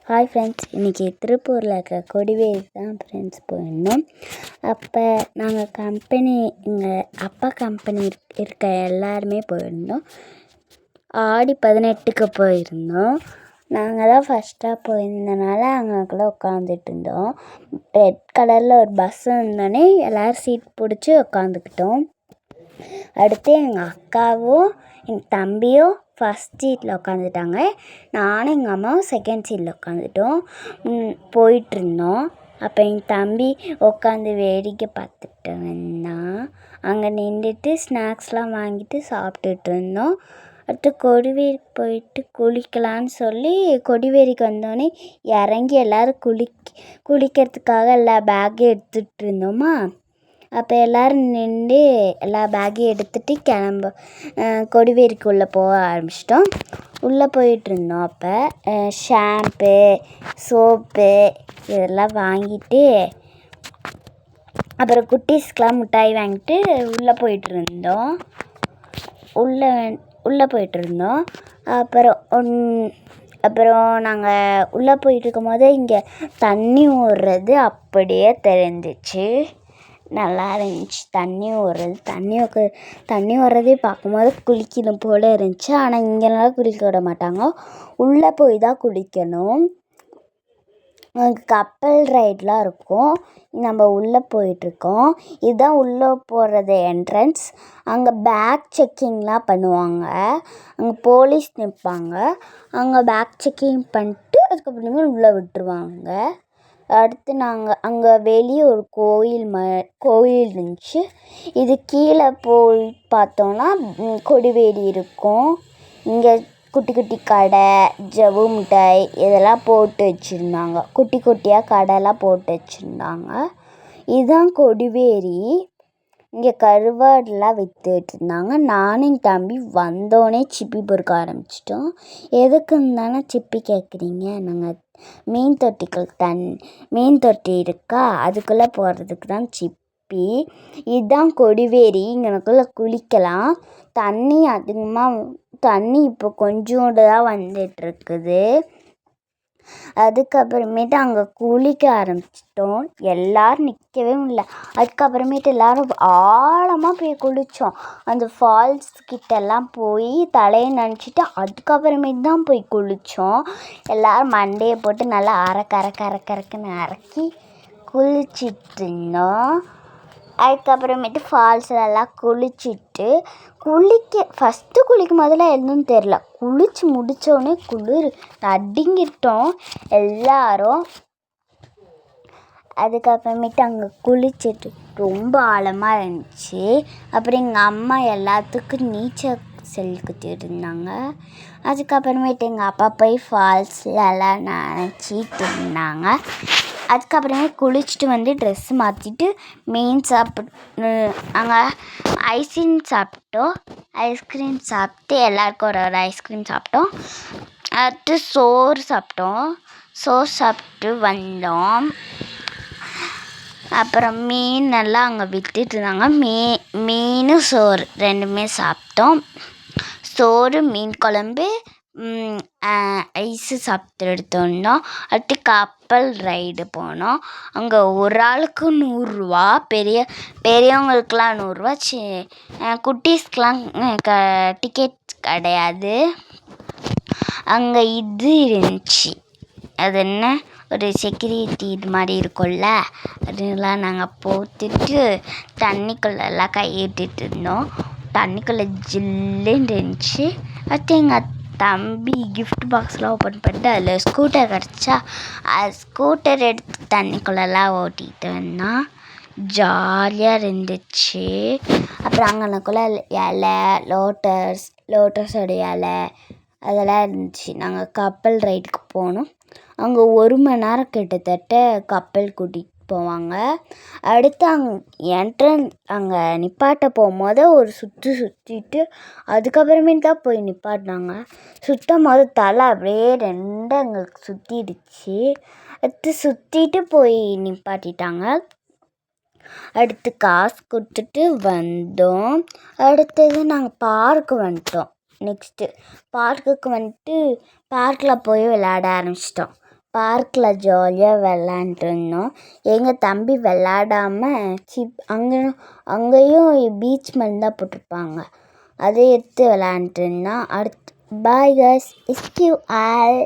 Hi friends, இன்றைக்கி திருப்பூரில் இருக்க கொடிவேரி தான் ஃப்ரெண்ட்ஸ் போயிருந்தோம். அப்போ நாங்கள் எங்கள் அப்பா கம்பெனி இருக்க எல்லாருமே போயிருந்தோம். ஆடி 18க்கு போயிருந்தோம். நாங்கள் தான் ஃபஸ்ட்டாக போயிருந்தனால அங்கேக்குள்ளே உட்காந்துட்டு இருந்தோம். ரெட் கலரில் ஒரு பஸ் வந்தோடனே எல்லோரும் சீட் பிடிச்சி உட்காந்துக்கிட்டோம். அடுத்து எங்கள் அக்காவும் எங்கள் தம்பியும் ஃபஸ்ட் சீட்டில் உட்காந்துட்டாங்க. நானும் எங்கள் அம்மாவும் செகண்ட் சீட்டில் உட்காந்துட்டோம். போயிட்டுருந்தோம். அப்போ எங்கள் தம்பி உட்காந்து வேடிக்கை பார்த்துட்டு வந்தான். அங்கே நின்றுட்டு ஸ்நாக்ஸ்லாம் வாங்கிட்டு சாப்பிட்டுட்டு இருந்தோம். அடுத்து கொடிவேரிக்கு போயிட்டு குளிக்கலான்னு சொல்லி கொடிவேரிக்கு வந்தோடனே இறங்கி எல்லோரும் குளிக்கிறதுக்காக எல்லா பேக்கையும் எடுத்துகிட்டு இருந்தோமா. அப்போ எல்லோரும் நின்று எல்லா பேக்கையும் எடுத்துகிட்டு கொடிவேரிக்குள்ளே போக ஆரம்பிச்சிட்டோம். உள்ளே போயிட்டுருந்தோம். அப்போ ஷாம்பு, சோப்பு இதெல்லாம் வாங்கிட்டு அப்புறம் குட்டீஸ்க்கெலாம் மிட்டாய் வாங்கிட்டு உள்ளே போயிட்டுருந்தோம். அப்புறம் நாங்கள் உள்ளே போயிட்டுருக்கும் போது இங்கே தண்ணி ஓடுறது அப்படியே தெரிஞ்சிச்சு. நல்லா இருந்துச்சு தண்ணி ஓடுறதே பார்க்கும்போது குளிக்கணும் போல் இருந்துச்சு. ஆனால் இங்கெல்லாம் குளிக்க விட மாட்டாங்க, உள்ளே போய் தான் குளிக்கணும். அங்கே கப்பல் ரைடெலாம் இருக்கும். நம்ம உள்ளே போயிட்டுருக்கோம். இதுதான் உள்ளே போகிறது என்ட்ரன்ஸ். அங்கே பேக் செக்கிங்லாம் பண்ணுவாங்க. அங்கே போலீஸ் நிற்பாங்க. அங்கே பேக் செக்கிங் பண்ணிட்டு அதுக்கப்புறமே உள்ளே விட்டுருவாங்க. அடுத்து நாங்கள் அங்கே வெளியே ஒரு கோயில் இருந்துச்சு. இது கீழே போய் பார்த்தோன்னா கொடிவேரி இருக்கும். இங்கே குட்டி குட்டி கடை, ஜவ்வு மிட்டாய் இதெல்லாம் போட்டு வச்சுருந்தாங்க. குட்டி குட்டியாக கடைலாம் போட்டு வச்சுருந்தாங்க. இதுதான் கொடிவேரி. இங்கே கருவாடுலாம் விற்றுட்டு இருந்தாங்க. நானும் என் தம்பி வந்தோடனே சிப்பி பொறுக்க ஆரம்பிச்சிட்டோம். எதுக்குன்னு தானே சிப்பி கேட்குறீங்க? நாங்கள் மீன் தொட்டி இருக்கா, அதுக்குள்ளே போகிறதுக்கு தான் சிப்பி. இதுதான் கொடிவேரி. இங்கனக்குள்ளே குளிக்கலாம். தண்ணி இப்போ கொஞ்சோண்டு தான் வந்துட்டுருக்குது. அதுக்கப்புறமேட்டு அங்கே குளிக்க ஆரம்பிச்சிட்டோம். எல்லோரும் நிற்கவே முடியல. அதுக்கப்புறமேட்டு எல்லோரும் ஆழமாக போய் குளித்தோம். அந்த ஃபால்ஸ் கிட்டெல்லாம் போய் தலையை நனைச்சிட்டு அதுக்கப்புறமேட்டு தான் போய் குளித்தோம். எல்லோரும் மண்டையை போட்டு நல்லா அரக்குன்னு அரக்கி குளிச்சிட்டு இருந்தோம். அதுக்கப்புறமேட்டு ஃபால்ஸ்லலாம் குளிச்சுட்டு ஃபஸ்ட்டு குளிக்கும் போதெல்லாம் எதுவும் தெரில. குளித்து முடித்தோடனே குளிர் நடுங்கிட்டோம் எல்லோரும். அதுக்கப்புறமேட்டு அங்கே குளிச்சுட்டு ரொம்ப ஆழமாக இருந்துச்சு. அப்புறம் எங்கள் அம்மா எல்லாத்துக்கும் நீச்சல் சொல்லி கொடுத்துட்டு இருந்தாங்க. அதுக்கப்புறமேட்டு எங்கள் அப்பா போய் ஃபால்ஸ்லலாம் நினச்சிட்டு இருந்தாங்க. அதுக்கப்புறமே குளிச்சுட்டு வந்து ட்ரெஸ்ஸு மாற்றிட்டு அங்கே ஐஸ்கிரீம் சாப்பிட்டு எல்லாருக்கும் ஒரு ஐஸ்கிரீம் சாப்பிட்டோம். அடுத்து சோறு சாப்பிட்டு வந்தோம். அப்புறம் மீனெல்லாம் அங்கே விற்றுட்டு இருந்தாங்க. மீன் சோறு ரெண்டுமே சாப்பிட்டோம். சோறு, மீன் குழம்பு, ஐஸு சாப்பிட்டு எடுத்தோம். அடுத்து கப்பல் ரைடு போனோம். அங்கே ஒரு ஆளுக்கு 100 ரூபா. பெரியவங்களுக்கெலாம் 100 ரூபா. குட்டீஸ்க்கெலாம் டிக்கெட் கிடையாது. அங்கே இது இருந்துச்சு, அது என்ன, ஒரு செக்யூரிட்டி இது மாதிரி இருக்கும்ல, அதெல்லாம் நாங்கள் போட்டுட்டு தண்ணிக்குள்ளெல்லாம் கையிட்டுட்டு இருந்தோம். தண்ணிக்குள்ளே ஜில்லுன்னு இருந்துச்சு. அடுத்து எங்கள் தம்பி கிஃப்ட் பாக்ஸ்லாம் ஓப்பன் பண்ணிட்டு அதில் ஸ்கூட்டர் கிடச்சா ஸ்கூட்டர் எடுத்து தண்ணிக்குள்ளெல்லாம் ஓட்டிகிட்டு வந்தான். ஜாலியாக இருந்துச்சு. அப்புறம் அங்கனக்குள்ளே இலை, லோட்டஸோட இலை அதெல்லாம் இருந்துச்சு. நாங்கள் கப்பல் ரைடுக்கு போனோம். அங்கே 1 மணி நேரம் கிட்டத்தட்ட கப்பல் கூட்டிகிட்டு போவாங்க. அடுத்து அங்கே நிப்பாட்ட போகும்போது ஒரு சுற்றிட்டு அதுக்கப்புறமேட்டு தான் போய் நிப்பாட்டினாங்க. சுற்றும் போது தலை அப்படியே 2 எங்களுக்கு சுற்றிடுச்சு. அடுத்து சுற்றிட்டு போய் நிப்பாட்டிட்டாங்க. அடுத்து காசு கொடுத்துட்டு வந்தோம். அடுத்தது நாங்கள் பார்க்கு வந்துட்டோம். நெக்ஸ்ட்டு பார்க்குக்கு வந்துட்டு பார்க்கில் போய் விளையாட ஆரம்பிச்சிட்டோம். பார்க்கில் ஜாலியாக விளாண்டுருந்தோம். எங்கள் தம்பி விளாடாமல் அங்கேயும் பீச் மண் தான் போட்டிருப்பாங்க, அதை எடுத்து விளாண்டுருந்தான். அடுத்து பாய் கைஸ், எஸ்கியூ ஆல்.